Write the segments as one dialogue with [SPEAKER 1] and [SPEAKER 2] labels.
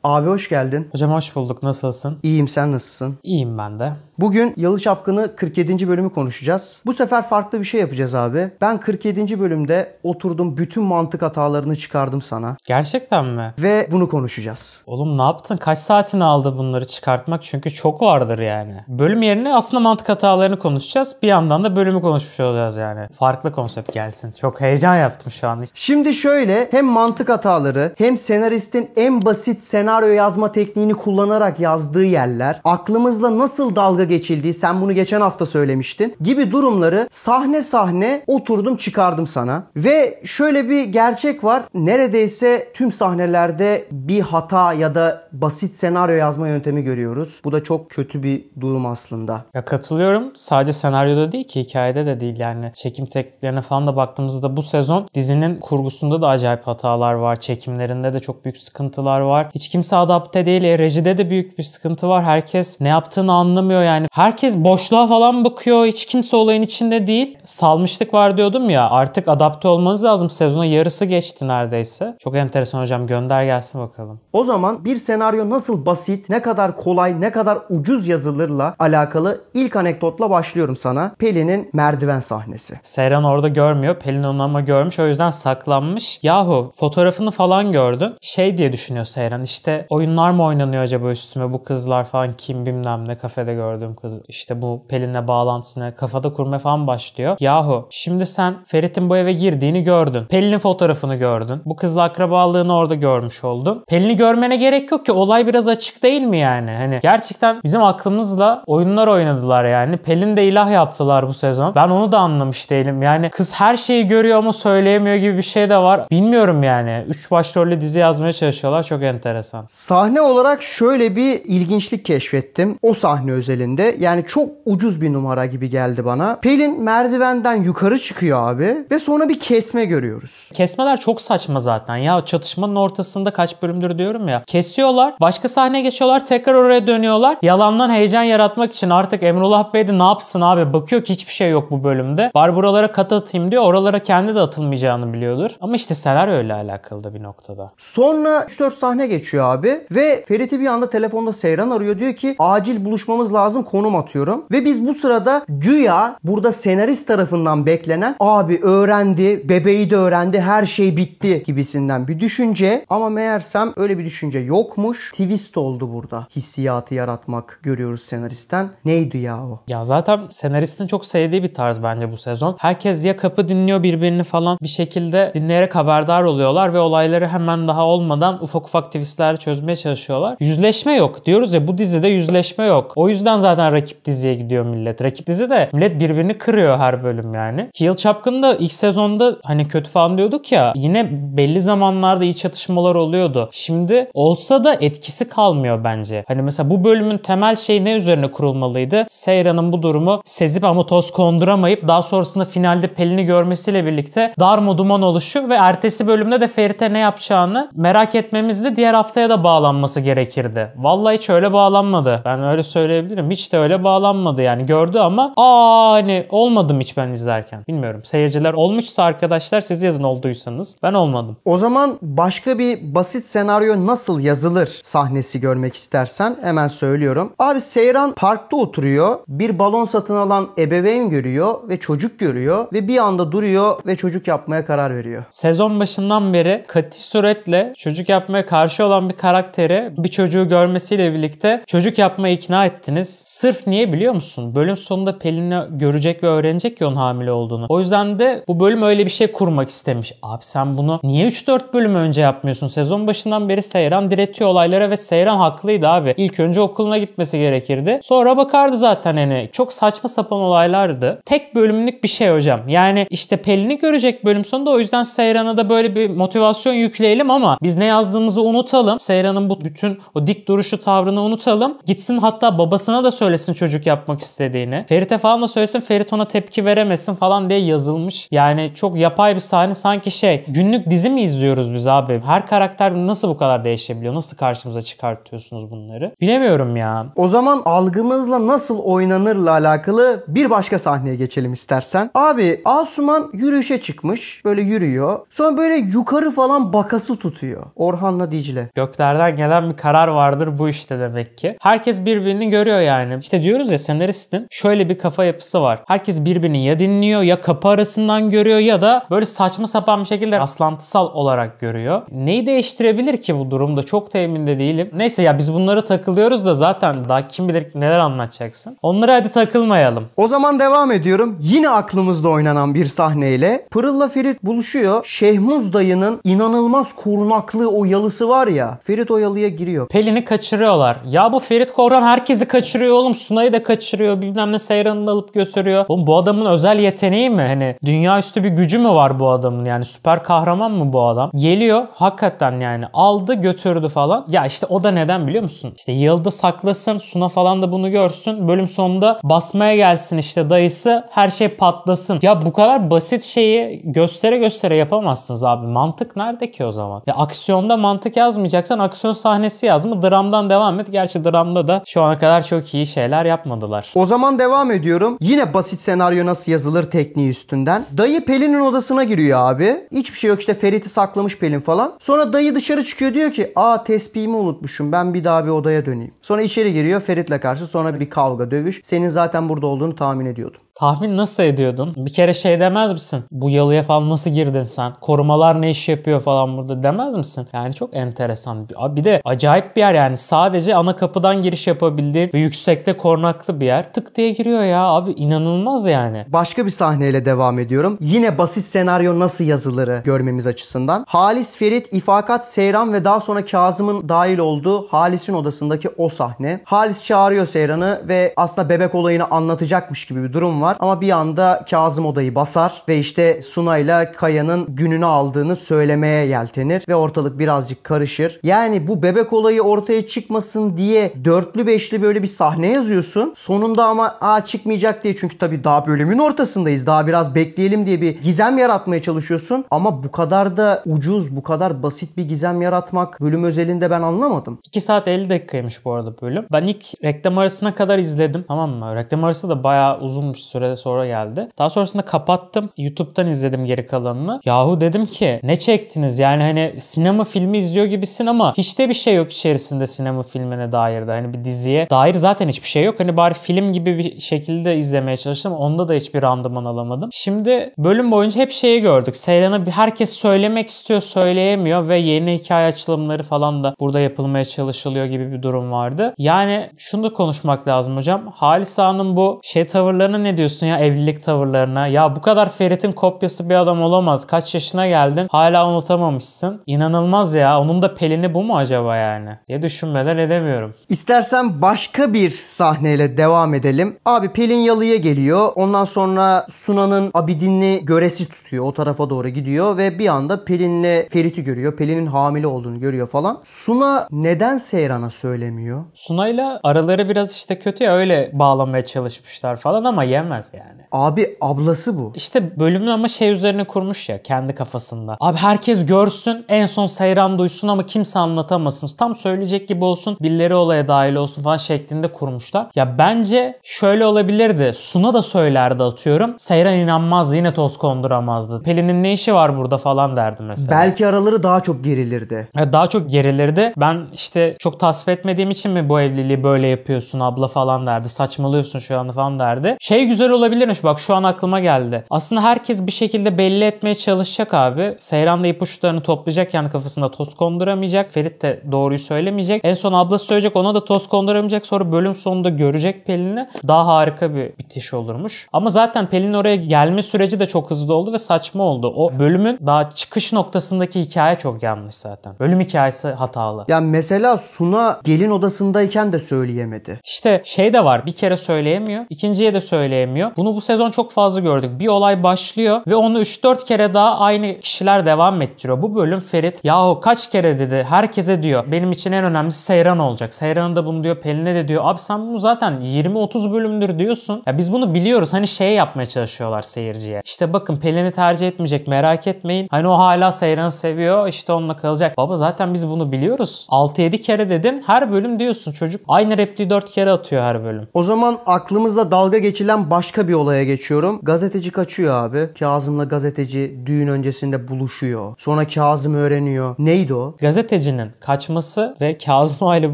[SPEAKER 1] Abi hoş geldin.
[SPEAKER 2] Hocam hoş bulduk. Nasılsın?
[SPEAKER 1] İyiyim, sen nasılsın?
[SPEAKER 2] İyiyim ben de.
[SPEAKER 1] Bugün Yalı Çapkını 47. bölümü konuşacağız. Bu sefer farklı bir şey yapacağız abi. Ben 47. bölümde oturdum, bütün mantık hatalarını çıkardım sana.
[SPEAKER 2] Gerçekten mi?
[SPEAKER 1] Ve bunu konuşacağız.
[SPEAKER 2] Oğlum ne yaptın? Kaç saatini aldı bunları çıkartmak? Çünkü çok vardır yani. Bölüm yerine aslında mantık hatalarını konuşacağız. Bir yandan da bölümü konuşmuş olacağız yani. Farklı konsept gelsin. Çok heyecan yaptım şu an.
[SPEAKER 1] Şimdi şöyle, hem mantık hataları hem senaristin en basit senaryo yazma tekniğini kullanarak yazdığı yerler, aklımızla nasıl dalga geçildiği, sen bunu geçen hafta söylemiştin, gibi durumları sahne sahne oturdum çıkardım sana. Ve şöyle bir gerçek var. Neredeyse tüm sahnelerde bir hata ya da basit senaryo yazma yöntemi görüyoruz. Bu da çok kötü bir durum aslında.
[SPEAKER 2] Ya katılıyorum. Sadece senaryoda değil ki, hikayede de değil yani. Çekim tekniklerine falan da baktığımızda bu sezon dizinin kurgusunda da acayip hatalar var. Çekimlerinde de çok büyük sıkıntılar var. Hiç kimse adapte değil. Rejide de büyük bir sıkıntı var. Herkes ne yaptığını anlamıyor yani. Herkes boşluğa falan bakıyor. Hiç kimse olayın içinde değil. Salmışlık var diyordum ya. Artık adapte olmanız lazım. Sezonun yarısı geçti neredeyse. Çok enteresan hocam. Gönder gelsin bakalım.
[SPEAKER 1] O zaman bir senaryo nasıl basit, ne kadar kolay, ne kadar ucuz yazılırla alakalı ilk anekdotla başlıyorum sana. Pelin'in merdiven sahnesi.
[SPEAKER 2] Seyran orada görmüyor. Pelin onu ama görmüş. O yüzden saklanmış. Yahu fotoğrafını falan gördüm. Şey diye düşünüyor Seyran. İşte oyunlar mı oynanıyor acaba üstüme? Bu kızlar falan kim bilmem ne, kafede gördüğüm kız. İşte bu Pelin'le bağlantısını kafada kurmaya falan başlıyor. Yahu şimdi sen Ferit'in bu eve girdiğini gördün. Pelin'in fotoğrafını gördün. Bu kızla akrabalığını orada görmüş oldun. Pelin'i görmene gerek yok ki. Olay biraz açık değil mi yani? Hani gerçekten bizim aklımızla oyunlar oynadılar yani. Pelin de ilah yaptılar bu sezon. Ben onu da anlamış değilim. Yani kız her şeyi görüyor ama söyleyemiyor gibi bir şey de var. Bilmiyorum yani. 3 başrollü dizi yazmaya çalışıyorlar. Çok enteresan.
[SPEAKER 1] Sahne olarak şöyle bir ilginçlik keşfettim. O sahne özelinde. Yani çok ucuz bir numara gibi geldi bana. Pelin merdivenden yukarı çıkıyor abi. Ve sonra bir kesme görüyoruz.
[SPEAKER 2] Kesmeler çok saçma zaten. Ya çatışmanın ortasında kaç bölümdür diyorum ya. Kesiyorlar. Başka sahneye geçiyorlar. Tekrar oraya dönüyorlar. Yalandan heyecan yaratmak için artık Emrullah Bey de ne yapsın abi? Bakıyor ki hiçbir şey yok bu bölümde. Bari buralara kat atayım diyor. Oralara kendi de atılmayacağını biliyordur. Ama işte senaryo öyle alakalı da bir noktada.
[SPEAKER 1] Sonra 3-4 sahne geçiyor abi. Ve Ferit'i bir anda telefonda Seyran arıyor. Diyor ki acil buluşmamız lazım, konum atıyorum. Ve biz bu sırada güya burada senarist tarafından beklenen abi öğrendi, bebeği de öğrendi, her şey bitti gibisinden bir düşünce. Ama meğersem öyle bir düşünce yokmuş. Twist oldu burada. Hissiyatı yaratmak görüyoruz senaristten. Neydi ya o?
[SPEAKER 2] Ya zaten senaristin çok sevdiği bir tarz bence bu sezon. Herkes ya kapı dinliyor birbirini falan, bir şekilde dinleyerek haberdar oluyorlar ve olayları hemen daha olmadan ufak ufak twistlerle çözmeye çalışıyorlar. Yüzleşme yok. Diyoruz ya, bu dizide yüzleşme yok. O yüzden zaten rakip diziye gidiyor millet. Rakip dizi de millet birbirini kırıyor her bölüm yani. Ki Yalı Çapkın'da ilk sezonda hani kötü falan diyorduk ya, yine belli zamanlarda iyi çatışmalar oluyordu. Şimdi olsa da etkisi kalmıyor bence. Hani mesela bu bölümün temel şeyi ne üzerine kurulmalıydı? Seyran'ın bu durumu sezip ama toz konduramayıp daha sonrasında finalde Pelin'i görmesiyle birlikte darma duman oluşu ve ertesi bölümde de Ferit'e ne yapacağını merak etmemizle diğer haftaya da bağlanması gerekirdi. Vallahi hiç öyle bağlanmadı. Ben öyle söyleyebilirim. Hiç de öyle bağlanmadı yani. Gördü ama hani olmadım hiç ben izlerken. Bilmiyorum. Seyirciler olmuşsa arkadaşlar siz yazın olduysanız. Ben olmadım.
[SPEAKER 1] O zaman başka bir basit senaryo nasıl yazılır sahnesi görmek istersen hemen söylüyorum. Abi Seyran parkta oturuyor. Bir balon satın alan ebeveyn görüyor ve çocuk görüyor ve bir anda duruyor ve çocuk yapmaya karar veriyor.
[SPEAKER 2] Sezon başından beri kati suretle çocuk yapmaya karşı olan bir karakteri bir çocuğu görmesiyle birlikte çocuk yapmaya ikna ettiniz. Sırf niye biliyor musun? Bölüm sonunda Pelin'i görecek ve öğrenecek ki onun hamile olduğunu. O yüzden de bu bölüm öyle bir şey kurmak istemiş. Abi sen bunu niye 3-4 bölüm önce yapmıyorsun? Sezon başından beri Seyran diretiyor olaylara ve Seyran haklıydı abi. İlk önce okuluna gitmesi gerekirdi. Sonra bakardı zaten hani. Çok saçma sapan olaylardı. Tek bölümlük bir şey hocam. Yani işte Pelin'i görecek bölüm sonunda, o yüzden Seyran'a da böyle bir motivasyon yükleyelim ama biz ne yazdığımızı unutalım. Seyran'ın bu bütün o dik duruşu tavrını unutalım. Gitsin hatta babasına da söylesin çocuk yapmak istediğini. Ferit'e falan da söylesin, Ferit ona tepki veremesin falan diye yazılmış. Yani çok yapay bir sahne, sanki günlük dizi mi izliyoruz biz abi? Her karakter nasıl bu kadar değişebiliyor? Nasıl karşımıza çıkartıyorsunuz bunları? Bilemiyorum ya.
[SPEAKER 1] O zaman algımızla nasıl oynanırla alakalı bir başka sahneye geçelim istersen. Abi Asuman yürüyüşe çıkmış. Böyle yürüyor. Sonra böyle yukarı falan bakası tutuyor. Orhan'la Dicle.
[SPEAKER 2] göklerden gelen bir karar vardır bu işte demek ki. Herkes birbirini görüyor yani. İşte diyoruz ya, senaristin şöyle bir kafa yapısı var. Herkes birbirini ya dinliyor ya kapı arasından görüyor ya da böyle saçma sapan bir şekilde rastlantısal olarak görüyor. Neyi değiştirebilir ki bu durumda? Çok da emin de değilim. Neyse ya, biz bunları takılıyoruz da zaten daha kim bilir neler anlatacaksın. Onlara hadi takılmayalım.
[SPEAKER 1] O zaman devam ediyorum. Yine aklımızda oynanan bir sahneyle Pırıl'la Ferit buluşuyor. Şehmuz dayının inanılmaz korunaklı o yalısı var ya. Ferit o yalıya giriyor.
[SPEAKER 2] Pelin'i kaçırıyorlar. Ya bu Ferit Korhan herkesi kaçırıyor oğlum. Sunay'ı da kaçırıyor. Bilmem ne, Seyran'ı da alıp götürüyor. Oğlum bu adamın özel yeteneği mi? Hani dünya üstü bir gücü mü var bu adamın? Yani süper kahraman mı bu adam? Geliyor hakikaten, yani aldı götürdü falan. Ya işte o da neden biliyor musun? İşte yılda saklasın. Suna falan da bunu görsün. Bölüm sonunda basmaya gelsin işte dayısı. Her şey patlasın. Ya bu kadar basit şeyi göstere göstere yapamazsınız abi. Mantık nerede ki o zaman? Ya aksiyonda mantık yazmayacaksan aksiyon sahnesi yaz mı? Dramdan devam et. Gerçi dramda da şu ana kadar çok iyi şeyler yapmadılar.
[SPEAKER 1] O zaman devam ediyorum. Yine basit senaryo nasıl yazılır tekniği üstünden. Dayı Pelin'in odasına giriyor abi. Hiçbir şey yok, işte Ferit'i saklamış Pelin falan. Sonra dayı dışarı çıkıyor, diyor ki tespihimi unutmuşum, ben bir daha bir odaya döneyim. Sonra içeri giriyor Ferit'le karşı, sonra bir kavga dövüş. Senin zaten burada olduğunu tahmin ediyordum.
[SPEAKER 2] Tahmin nasıl ediyordun? Bir kere şey demez misin? Bu yalıya falan nasıl girdin sen? Korumalar ne iş yapıyor falan burada demez misin? Yani çok enteresan. Bir de acayip bir yer yani. Sadece ana kapıdan giriş yapabildiğin ve yüksekte korunaklı bir yer. Tık diye giriyor ya abi, inanılmaz yani.
[SPEAKER 1] Başka bir sahneyle devam ediyorum. Yine basit senaryo nasıl yazılırı görmemiz açısından. Halis, Ferit, İfakat, Seyran ve daha sonra Kazım'ın dahil olduğu Halis'in odasındaki o sahne. Halis çağırıyor Seyran'ı ve aslında bebek olayını anlatacakmış gibi bir durum var. Ama bir anda Kazım odayı basar ve işte Sunay'la Kaya'nın gününü aldığını söylemeye yeltenir ve ortalık birazcık karışır. Yani bu bebek olayı ortaya çıkmasın diye dörtlü beşli böyle bir sahne yazıyorsun. Sonunda ama çıkmayacak diye, çünkü tabii daha bölümün ortasındayız. Daha biraz bekleyelim diye bir gizem yaratmaya çalışıyorsun. Ama bu kadar da ucuz, bu kadar basit bir gizem yaratmak bölüm özelinde ben anlamadım.
[SPEAKER 2] 2 saat 50 dakikaymış bu arada bölüm. Ben ilk reklam arasına kadar izledim, tamam mı? Reklam arası da bayağı uzun bir süre sonra geldi. Daha sonrasında kapattım. YouTube'dan izledim geri kalanını. Yahu dedim ki ne çektiniz? Yani hani sinema filmi izliyor gibisin ama hiç de bir şey yok içerisinde sinema filmine dair de. Hani bir diziye dair zaten hiçbir şey yok. Hani bari film gibi bir şekilde izlemeye çalıştım. Onda da hiçbir randıman alamadım. Şimdi bölüm boyunca hep şeyi gördük. Seyran'a herkes söylemek istiyor, söyleyemiyor ve yeni hikaye açılımları falan da burada yapılmaya çalışılıyor gibi bir durum vardı. Yani şunu da konuşmak lazım hocam. Halis Ağa'nın bu tavırlarına ne diyorsun ya, evlilik tavırlarına? Ya bu kadar Ferit'in kopyası bir adam olamaz. Kaç yaşına geldin? Hala unutamamışsın. İnanılmaz ya. Onun da Pelin'i bu mu acaba yani? Ya düşünmeden edemiyorum.
[SPEAKER 1] İstersen başka bir sahneyle devam edelim. Abi Pelin yalıya geliyor. Ondan sonra Suna'nın Abidin'i göresi tutuyor. O tarafa doğru gidiyor ve bir anda Pelin'le Ferit'i görüyor. Pelin'in hamile olduğunu görüyor falan. Suna neden Seyran'a söylemiyor?
[SPEAKER 2] Suna'yla araları biraz işte kötü ya, öyle bağlamaya çalışmışlar falan ama yemez yani.
[SPEAKER 1] Abi ablası bu.
[SPEAKER 2] İşte bölümün ama üzerine kurmuş ya kendi kafasında. Abi herkes görsün, en son Seyran duysun ama kimse anlatamasın. Tam söyleyecek gibi olsun, birileri olaya dahil olsun falan şeklinde kurmuşlar. Ya bence şöyle olabilirdi. Suna da söylerdi atıyorum. Seyran inanmazdı, yine toz konduramazdı. Pelin'in ne işi var burada falan derdi mesela.
[SPEAKER 1] Belki araları daha çok gerilirdi.
[SPEAKER 2] Daha çok gerilirdi. Ben işte çok tasvip etmediğim için mi bu evliliği böyle yapıyorsun abla falan derdi. Saçmalıyorsun şu anda falan derdi. Güzel olabilirmiş, bak şu an aklıma geldi. Aslında herkes bir şekilde belli etmeye çalışacak abi. Seyran da ipuçlarını toplayacak, yani kafasında toz konduramayacak. Ferit de doğruyu söylemeyecek. En son ablası söyleyecek, ona da toz konduramayacak. Sonra bölüm sonunda görecek Pelin'i. Daha harika bir bitiş olurmuş. Ama zaten Pelin'in oraya gelme süreci de çok hızlı oldu ve saçma oldu. O bölümün daha çıkış noktasındaki hikaye çok yanlış zaten. Bölüm hikayesi hatalı.
[SPEAKER 1] Ya mesela Suna gelin odasındayken de söyleyemedi.
[SPEAKER 2] İşte de var, bir kere söyleyemiyor. İkinciye de söyleyemiyor. Bunu bu sezon çok fazla gördük. Bir olay başlıyor ve onu 3-4 kere daha aynı kişiler devam ettiriyor. Bu bölüm Ferit yahu kaç kere dedi, herkese diyor benim için en önemlisi Seyran olacak. Seyran'ın da bunu diyor, Pelin'e de diyor. Abi sen bunu zaten 20-30 bölümdür diyorsun. Ya biz bunu biliyoruz. Hani yapmaya çalışıyorlar seyirciye. İşte bakın Pelin'i tercih etmeyecek, merak etmeyin. Hani o hala Seyran'ı seviyor, işte onunla kalacak. Baba zaten biz bunu biliyoruz. 6-7 kere dedin, her bölüm diyorsun. Çocuk aynı repliği 4 kere atıyor her bölüm.
[SPEAKER 1] O zaman aklımızda dalga geçilen başka başka bir olaya geçiyorum. Gazeteci kaçıyor abi. Kazım'la gazeteci düğün öncesinde buluşuyor. Sonra Kazım öğreniyor. Neydi o?
[SPEAKER 2] Gazetecinin kaçması ve Kazım ile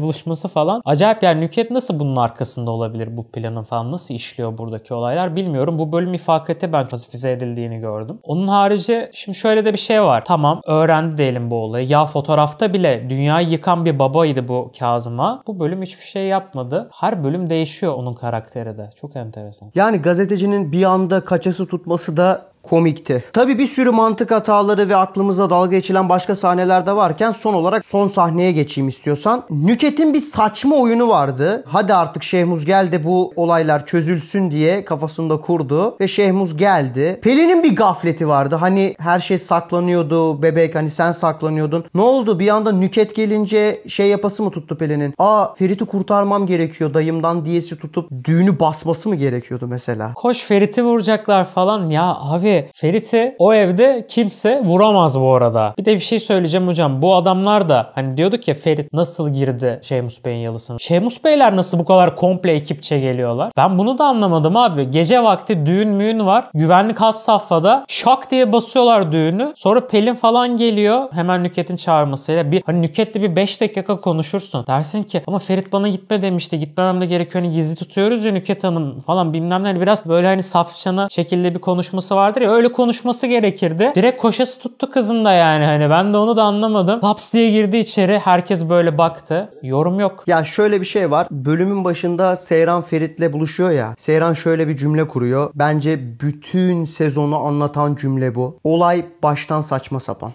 [SPEAKER 2] buluşması falan acayip, yani Nükhet nasıl bunun arkasında olabilir, bu planın falan nasıl işliyor buradaki olaylar bilmiyorum. Bu bölüm ifakete ben pasifize edildiğini gördüm. Onun harici şimdi şöyle de bir şey var. Tamam, öğrendi diyelim bu olayı. Ya fotoğrafta bile dünyayı yıkan bir babaydı bu Kazım'a. Bu bölüm hiçbir şey yapmadı. Her bölüm değişiyor onun karakteri de. Çok enteresan.
[SPEAKER 1] Yani gazetecinin bir anda kaçası tutması da komikti. Tabii bir sürü mantık hataları ve aklımıza dalga geçilen başka sahneler de varken son olarak son sahneye geçeyim istiyorsan. Nükhet'in bir saçma oyunu vardı. Hadi artık Şehmuz gel de bu olaylar çözülsün diye kafasında kurdu ve Şehmuz geldi. Pelin'in bir gafleti vardı. Hani her şey saklanıyordu. Bebek hani sen saklanıyordun. Ne oldu? Bir anda Nükhet gelince şey yapası mı tuttu Pelin'in? Ferit'i kurtarmam gerekiyor dayımdan diyesi tutup düğünü basması mı gerekiyordu mesela?
[SPEAKER 2] Koş Ferit'i vuracaklar falan. Ya abi, Ferit'i o evde kimse vuramaz bu arada. Bir de bir şey söyleyeceğim hocam. Bu adamlar da hani diyorduk ya, Ferit nasıl girdi Şehmus Bey'in yalısına. Şehmus Beyler nasıl bu kadar komple ekipçe geliyorlar? Ben bunu da anlamadım abi. Gece vakti düğün müğün var. Güvenlik has safhada. Şak diye basıyorlar düğünü. Sonra Pelin falan geliyor. Hemen Nükhet'in çağırmasıyla. Bir Nükhet'le bir 5 dakika konuşursun. Dersin ki ama Ferit bana gitme demişti. Gitmemem de gerekiyor. Hani gizli tutuyoruz ya Nükhet Hanım falan bilmem ne. Hani biraz böyle hani safçana şekilde bir konuşması vardır ya, öyle konuşması gerekirdi. Direkt koşası tuttu kızın da yani. Hani ben de onu da anlamadım. Laps diye girdi içeri. Herkes böyle baktı. Yorum yok.
[SPEAKER 1] Ya şöyle bir şey var. Bölümün başında Seyran Ferit'le buluşuyor ya. Seyran şöyle bir cümle kuruyor. Bence bütün sezonu anlatan cümle bu. Olay baştan saçma sapan.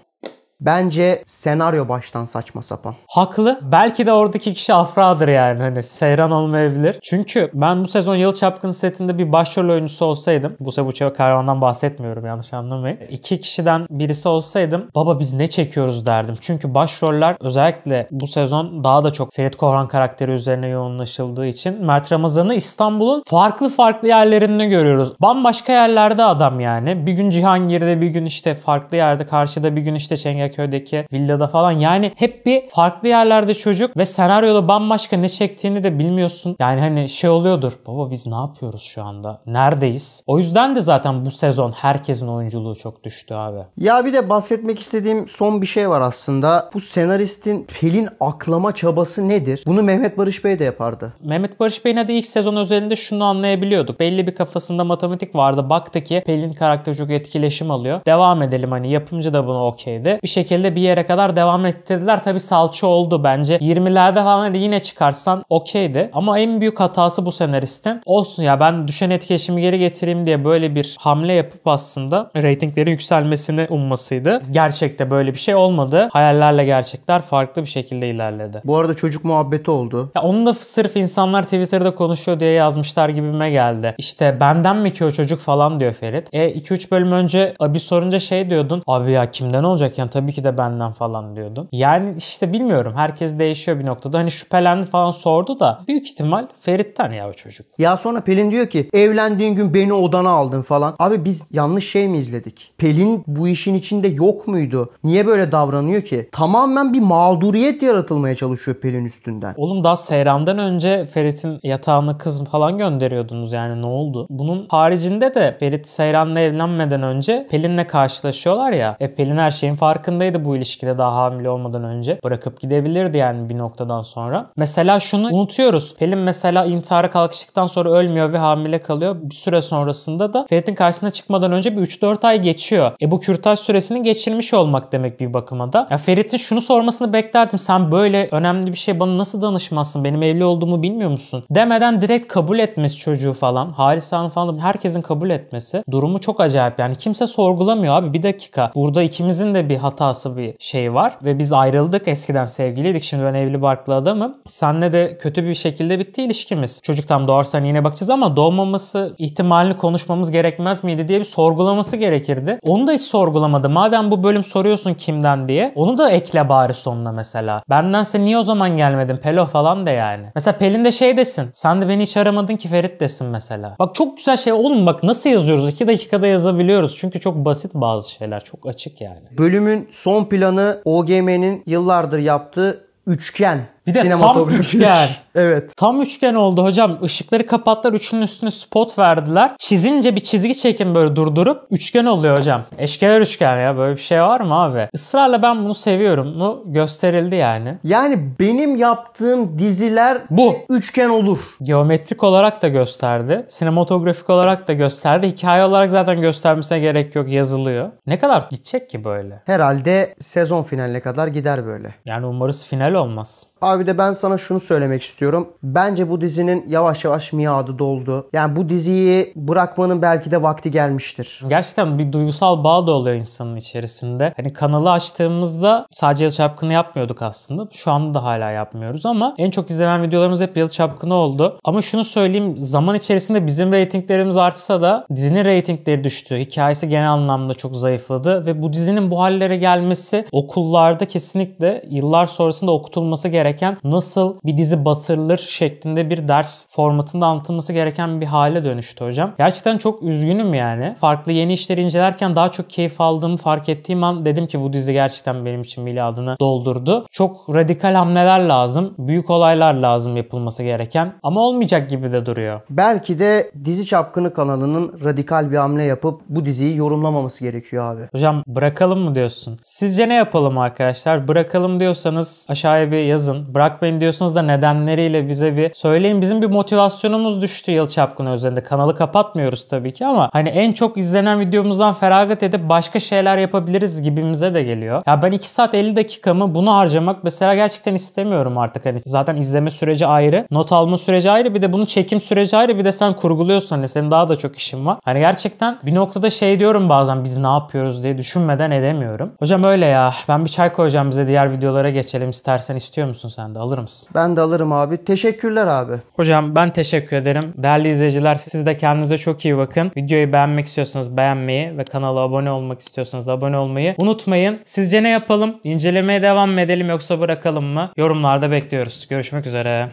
[SPEAKER 1] Bence senaryo baştan saçma sapan.
[SPEAKER 2] Haklı. Belki de oradaki kişi Afra'dır yani. Hani Seyran olmayabilir. Çünkü ben bu sezon Yalı Çapkını setinde bir başrol oyuncusu olsaydım. Buse Buçeva Karavan'dan bahsetmiyorum, yanlış anlamayın. 2 kişiden birisi olsaydım baba biz ne çekiyoruz derdim. Çünkü başroller özellikle bu sezon daha da çok Ferit Korhan karakteri üzerine yoğunlaşıldığı için Mert Ramazan'ı İstanbul'un farklı yerlerinde görüyoruz. Bambaşka yerlerde adam yani. Bir gün Cihangir'de, bir gün işte farklı yerde, karşıda bir gün işte Çengelköy'deki villada falan. Yani hep bir farklı yerlerde çocuk ve senaryoda bambaşka ne çektiğini de bilmiyorsun. Yani hani şey oluyordur. Baba biz ne yapıyoruz şu anda? Neredeyiz? O yüzden de zaten bu sezon herkesin oyunculuğu çok düştü abi.
[SPEAKER 1] Ya bir de bahsetmek istediğim son bir şey var aslında. Bu senaristin Pelin aklama çabası nedir? Bunu Mehmet Barış Bey de yapardı.
[SPEAKER 2] Mehmet Barış Bey'in de ilk sezon özelinde şunu anlayabiliyorduk. Belli bir kafasında matematik vardı. Baktı ki Pelin karakteri çok etkileşim alıyor. Devam edelim, hani yapımcı da buna okeydi. Bir şekilde bir yere kadar devam ettirdiler. Tabii salça oldu bence. 20'lerde falan yine çıkarsan okeydi. Ama en büyük hatası bu senaristin. Olsun ya, ben düşen etkileşimi geri getireyim diye böyle bir hamle yapıp aslında reytinglerin yükselmesini ummasıydı. Gerçekte böyle bir şey olmadı. Hayallerle gerçekler farklı bir şekilde ilerledi.
[SPEAKER 1] Bu arada çocuk muhabbeti oldu.
[SPEAKER 2] Ya onu da sırf insanlar Twitter'da konuşuyor diye yazmışlar gibime geldi. İşte benden mi ki o çocuk falan diyor Ferit. 2-3 bölüm önce bir sorunca şey diyordun. Abi ya kimden olacak yani, tabii ki de benden falan diyordun. Yani işte bilmiyorum. Herkes değişiyor bir noktada. Hani şüphelendi falan sordu da büyük ihtimal Ferit'ten ya o çocuk.
[SPEAKER 1] Ya sonra Pelin diyor ki evlendiğin gün beni odana aldın falan. Abi biz yanlış şey mi izledik? Pelin bu işin içinde yok muydu? Niye böyle davranıyor ki? Tamamen bir mağduriyet yaratılmaya çalışıyor Pelin üstünden.
[SPEAKER 2] Oğlum daha Seyran'dan önce Ferit'in yatağına kız falan gönderiyordunuz yani, ne oldu? Bunun haricinde de Ferit Seyran'la evlenmeden önce Pelin'le karşılaşıyorlar ya. Pelin her şeyin farkındaydı bu ilişkide daha hamile olmadan önce. Bırakıp gidebilirdi yani bir noktadan sonra. Mesela şunu unutuyoruz. Pelin mesela intihara kalkıştıktan sonra ölmüyor ve hamile kalıyor. Bir süre sonrasında da Ferit'in karşısına çıkmadan önce bir 3-4 ay geçiyor. Bu kürtaj süresini geçirmiş olmak demek bir bakıma da. Ya Ferit'in şunu sormasını beklerdim. Sen böyle önemli bir şey bana nasıl danışmazsın? Benim evli olduğumu bilmiyor musun? Demeden direkt kabul etmesi çocuğu falan. Harisa'nın falan herkesin kabul etmesi. Durumu çok acayip yani. Kimse sorgulamıyor abi. Bir dakika. Burada ikimizin de bir hatası, bir şey var. Ve biz ayrıldık. Eskiden sevgiliydik. Şimdi ben evli barklı adamım. Seninle de kötü bir şekilde bitti ilişkimiz. Çocuk tam doğarsa yine bakacağız ama doğmaması ihtimalini konuşmamız gerekmez miydi diye bir sorgulaması gerekirdi. Onu da hiç sorgulamadı. Madem bu bölüm soruyorsun kimden diye. Onu da ekle bari sonuna mesela. Bendense niye o zaman gelmedin Pelo falan de yani. Mesela Pelin de şey desin. Sen de beni hiç aramadın ki Ferit desin mesela. Bak çok güzel şey oğlum, bak nasıl yazıyoruz? 2 dakikada yazabiliyoruz. Çünkü çok basit bazı şeyler. Çok açık yani.
[SPEAKER 1] Bölümün son planı OGM'nin yıllardır yaptığı üçgen
[SPEAKER 2] Bir de tam
[SPEAKER 1] Sinematografi
[SPEAKER 2] üçgen.
[SPEAKER 1] Evet.
[SPEAKER 2] Tam üçgen oldu hocam. Işıkları kapattılar. Üçünün üstüne spot verdiler. Çizince bir çizgi çekin böyle durdurup üçgen oluyor hocam. Eşkenar üçgen ya. Böyle bir şey var mı abi? Israrla ben bunu seviyorum. Bu gösterildi yani.
[SPEAKER 1] Yani benim yaptığım diziler
[SPEAKER 2] Bu.
[SPEAKER 1] üçgen olur.
[SPEAKER 2] Geometrik olarak da gösterdi. Sinematografik olarak da gösterdi. Hikaye olarak zaten göstermesine gerek yok. Yazılıyor. Ne kadar gidecek ki böyle?
[SPEAKER 1] Herhalde sezon finaline kadar gider böyle.
[SPEAKER 2] Yani umarız final olmaz.
[SPEAKER 1] Abi de ben sana şunu söylemek istiyorum. Bence bu dizinin yavaş yavaş miadı doldu. Yani bu diziyi bırakmanın belki de vakti gelmiştir.
[SPEAKER 2] Gerçekten bir duygusal bağ da oluyor insanın içerisinde. Hani kanalı açtığımızda sadece Yalı Çapkını yapmıyorduk aslında. Şu anda da hala yapmıyoruz ama en çok izlenen videolarımız hep Yalı Çapkını oldu. Ama şunu söyleyeyim, zaman içerisinde bizim reytinglerimiz artsa da dizinin reytingleri düştü. Hikayesi genel anlamda çok zayıfladı ve bu dizinin bu hallere gelmesi okullarda kesinlikle yıllar sonrasında okutulması gereken, nasıl bir dizi batırılır şeklinde bir ders formatında anlatılması gereken bir hale dönüştü hocam. Gerçekten çok üzgünüm yani. Farklı yeni işleri incelerken daha çok keyif aldığımı fark ettiğim an dedim ki bu dizi gerçekten benim için miladını doldurdu. Çok radikal hamleler lazım. Büyük olaylar lazım yapılması gereken. Ama olmayacak gibi de duruyor.
[SPEAKER 1] Belki de Dizi Çapkını kanalının radikal bir hamle yapıp bu diziyi yorumlamaması gerekiyor abi.
[SPEAKER 2] Hocam bırakalım mı diyorsun? Sizce ne yapalım arkadaşlar? Bırakalım diyorsanız aşağıya bir yazın. Bırakmayın diyorsanız da nedenleriyle bize bir söyleyin. Bizim bir motivasyonumuz düştü Yalı Çapkını üzerinde. Kanalı kapatmıyoruz tabii ki ama hani en çok izlenen videomuzdan feragat edip başka şeyler yapabiliriz gibimize de geliyor. Ya ben 2 saat 50 dakikamı bunu harcamak mesela gerçekten istemiyorum artık. Hani zaten izleme süreci ayrı, not alma süreci ayrı, bir de bunun çekim süreci ayrı, bir de sen kurguluyorsun. Hani senin daha da çok işin var. Hani gerçekten bir noktada şey diyorum bazen, biz ne yapıyoruz diye düşünmeden edemiyorum. Hocam öyle ya. Ben bir çay koyacağım, bize diğer videolara geçelim istersen. İstiyor musun sen de? Alır mısın?
[SPEAKER 1] Ben de alırım abi. Teşekkürler abi.
[SPEAKER 2] Hocam ben teşekkür ederim. Değerli izleyiciler, siz de kendinize çok iyi bakın. Videoyu beğenmek istiyorsanız beğenmeyi ve kanala abone olmak istiyorsanız abone olmayı unutmayın. Sizce ne yapalım? İncelemeye devam mı edelim yoksa bırakalım mı? Yorumlarda bekliyoruz. Görüşmek üzere.